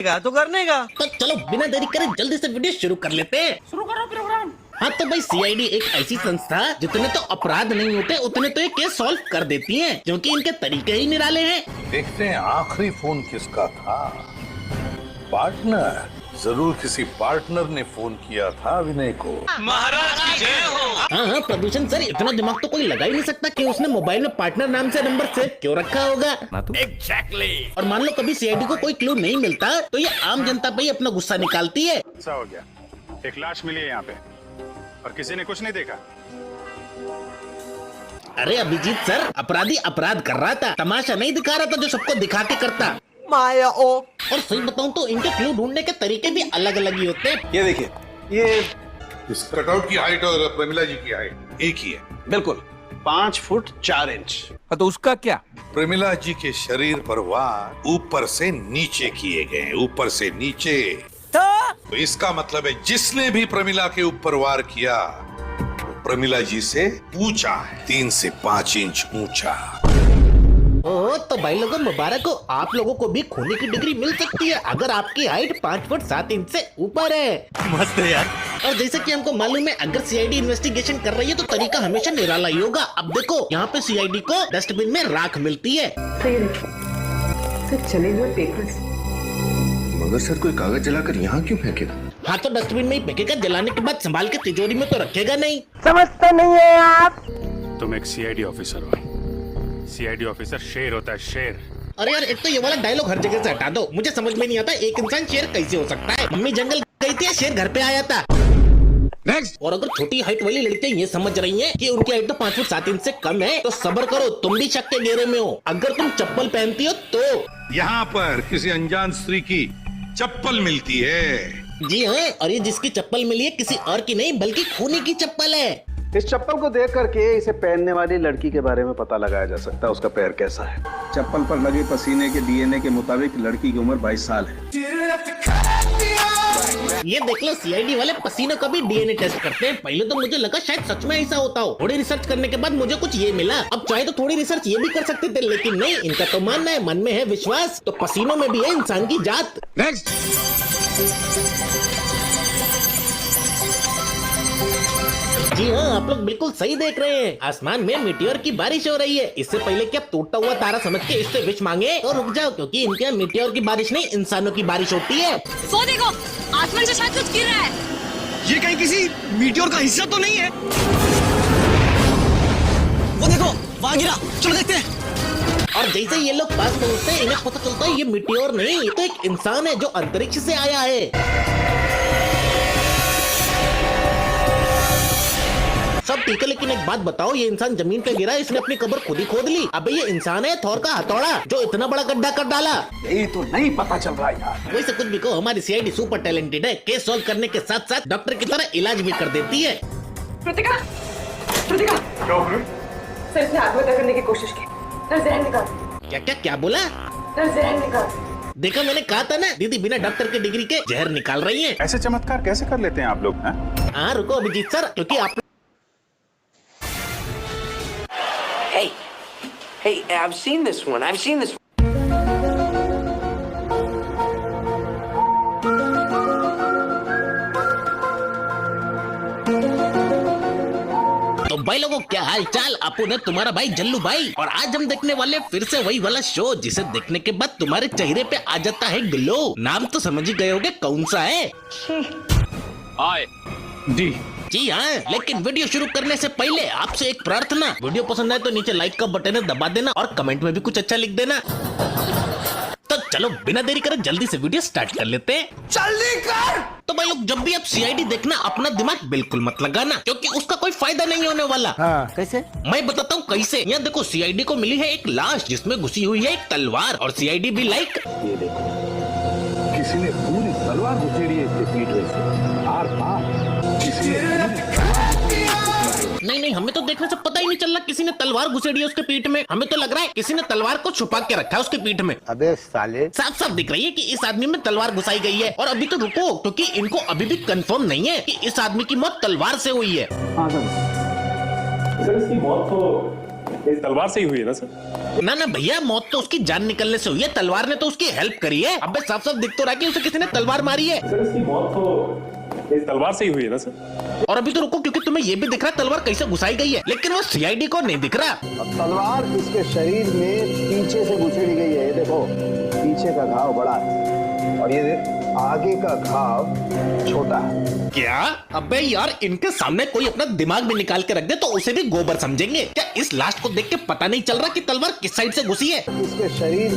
तो करने का। तो चलो बिना देरी करे जल्दी से वीडियो शुरू कर लेते हैं। शुरू करो प्रोग्राम। हाँ तो भाई सीआईडी एक ऐसी संस्था जितने तो अपराध नहीं होते उतने तो ये केस सॉल्व कर देती है, क्योंकि इनके तरीके ही निराले हैं। देखते हैं आखिरी फोन किसका था। पार्टनर, जरूर किसी पार्टनर ने फोन किया था विनय को। महाराज की जय हो। हाँ प्रदूषण सर, इतना दिमाग तो कोई लगा ही नहीं सकता कि उसने मोबाइल में पार्टनर नाम से नंबर सेव क्यों रखा होगा। एग्जैक्टली। और मान लो कभी सीआईडी को कोई क्लू नहीं मिलता तो ये आम जनता पे ही अपना गुस्सा निकालती है। ऐसा हो गया, एक लाश मिली है यहाँ पे और किसी ने कुछ नहीं देखा। अरे अभिजीत सर, अपराधी अपराध कर रहा था, तमाशा नहीं दिखा रहा था जो सबको दिखा के करता। माया ओ। और सही बताऊं तो इनके क्लू ढूंढने के तरीके भी अलग अलग ही होते हैं। ये देखिए, ये इस कटआउट की हाइट और प्रमिला जी की हाइट एक ही है। बिल्कुल 5 फुट 4 इंच। तो उसका क्या? प्रमिला जी के शरीर पर वार ऊपर से नीचे किए गए हैं, ऊपर से नीचे। तो इसका मतलब है जिसने भी प्रमिला के ऊपर वार किया वो प्रमिला जी से ऊंचा है, 3 से 5 इंच ऊंचा। ओह तो भाई लोगों मुबारक हो, आप लोगों को भी खूनी की डिग्री मिल सकती है अगर आपकी हाइट 5 फुट 7 इंच से ऊपर है। मस्त है यार। और जैसे कि हमको मालूम है अगर सीआईडी इन्वेस्टिगेशन कर रही है तो तरीका हमेशा निराला ही होगा। अब देखो यहाँ पे सीआईडी को डस्टबिन में राख मिलती है। सही देखो, सर चले हुए पेपर्स। मगर सर कोई कागज जलाकर यहाँ क्यों फेंकेगा? हाँ तो डस्टबिन में ही फेंकेगा, जलाने के बाद संभाल के तिजोरी में तो रखेगा नहीं। समझते नहीं है आप। तुम एक सीआईडी ऑफिसर हो। सीआईडी ऑफिसर शेर होता है, शेर। अरे यार एक तो ये वाला डायलॉग हर जगह से हटा दो, मुझे समझ में नहीं आता एक इंसान शेर कैसे हो सकता है। मम्मी जंगल गई थी, शेर घर पे आया था। नेक्स्ट। और अगर छोटी हाइट वाली लड़कियां ये समझ रही हैं कि उनकी हाइट तो 5 फुट 7 इंच से कम है तो सब्र करो, तुम भी शक के घेरे में हो। अगर तुम चप्पल पहनती हो तो यहाँ पर किसी अनजान स्त्री की चप्पल मिलती है। जी हाँ, और ये जिसकी चप्पल मिली है किसी और की नहीं बल्कि खूनी की चप्पल है। इस चप्पल को देख करके इसे पहनने वाली लड़की के बारे में पता लगाया जा सकता है उसका पैर कैसा है। चप्पल पर लगे पसीने के डीएनए के मुताबिक लड़की की उम्र 22 साल है। ये देख लो सीआईडी वाले पसीने का भी डीएनए टेस्ट करते हैं। पहले तो मुझे लगा शायद सच में ऐसा होता हो, थोड़ी रिसर्च करने के बाद मुझे कुछ ये मिला। अब चाहे तो थोड़ी रिसर्च ये भी कर सकते थे लेकिन नहीं, इनका तो मानना है, मन में है विश्वास, तो पसीनों में भी है इंसान की जात। नेक्स्ट। जी हाँ, आप लोग बिल्कुल सही देख रहे हैं, आसमान में मीटियोर की बारिश हो रही है। इससे पहले कि आप टूटता हुआ तारा समझ के इससे विश मांगे तो रुक जाओ, क्योंकि इनके यहाँ मीटियोर की बारिश नहीं इंसानों की बारिश होती है। वो देखो, आसमान से शायद कुछ गिर रहा है। ये कहीं किसी मीटियोर का हिस्सा तो नहीं है? वो देखो वहाँ गिरा, चलो देखते हैं। और जैसे ये लोग पास पहुँचते हैं इन्हें पता चलता है ये मीटियोर नहीं, ये तो एक इंसान है जो अंतरिक्ष से आया है। सब ठीक है लेकिन एक बात बताओ, ये इंसान जमीन पे गिरा, इसने अपनी कब्र खुद ही खोद ली। अबे ये इंसान है थोर का हथौड़ा जो इतना बड़ा गड्ढा कर डाला। यही तो नहीं पता चल रहा यार। वैसे कुछ भी कहो, हमारी सीआईडी सुपर टैलेंटेड है, केस सॉल्व करने के साथ साथ डॉक्टर की तरह इलाज भी कर देती है। कृतिका, कृतिका, सर इसने आत्महत्या करने की कोशिश की। सर जहर निकाल। क्या क्या क्या बोला? सर जहर निकाल। देखा, मैंने कहा था ना, दीदी बिना डॉक्टर की डिग्री के जहर निकाल रही है। ऐसे चमत्कार कैसे कर लेते हैं आप लोग? हाँ रुको अभिजीत सर, क्योंकि आप Hey, I've seen this one. तो भाई लोगों क्या हाल चाल, अपुन है तुम्हारा भाई जल्लू भाई, और आज हम देखने वाले फिर से वही वाला शो जिसे देखने के बाद तुम्हारे चेहरे पे आ जाता है ग्लो। नाम तो समझ ही गए होगे कौन सा है? डी। जी हाँ, लेकिन वीडियो शुरू करने से पहले आपसे एक प्रार्थना, वीडियो पसंद आए तो नीचे लाइक का बटन है दबा देना और कमेंट में भी कुछ अच्छा लिख देना। तो चलो बिना देरी करे जल्दी से वीडियो स्टार्ट कर लेते हैं। जल्दी कर। तो भाई लोग जब भी आप सीआईडी देखना अपना दिमाग बिल्कुल मत लगाना, क्योंकि उसका कोई फायदा नहीं होने वाला। हाँ, कैसे? मैं बताता हूँ कैसे। यहाँ देखो सीआईडी को मिली है एक लाश जिसमें घुसी हुई है एक तलवार, और सीआईडी भी लाइक ये देखो, किसी ने पूरी तलवार घुसेड़ी है इसके पीठ में से, आर पार। नहीं, हमें तो देखने से पता ही नहीं चल रहा किसी ने तलवार घुसेड़ी है उसके पीठ में। हमें तो लग रहा है किसी ने तलवार को छुपा के रखा है उसके पीठ में। अबे साले, साफ साफ दिख रही है कि इस आदमी में तलवार घुसाई गई है। और अभी तो रुको, क्योंकि इनको अभी भी कंफर्म नहीं है कि इस आदमी की मौत तलवार से हुई है। सर इसकी मौत तो इस तलवार से ही हुई है ना सर? ना ना भैया, मौत तो उसकी जान निकलने से हुई है, तलवार ने तो उसकी हेल्प करी है। अबे साफ साफ दिख तो रहा है कि उसे किसी ने तलवार मारी है। सर इसकी मौत तो इस तलवार से ही हुई है ना सर? और अभी तो रुको, क्योंकि तुम्हें ये भी दिख रहा है तलवार कैसे घुसाई गई है, लेकिन वो सीआईडी को नहीं दिख रहा। तलवार इसके शरीर में पीछे से घुसेड़ी गई है। ये देखो, पीछे का घाव बड़ा है और ये आगे का घाव छोटा है। क्या? अबे यार, इनके सामने कोई अपना दिमाग भी निकाल के रख दे तो उसे भी गोबर समझेंगे क्या? इस लास्ट को देख के पता नहीं चल रहा कि तलवार किस साइड से घुसी है? इसके शरीर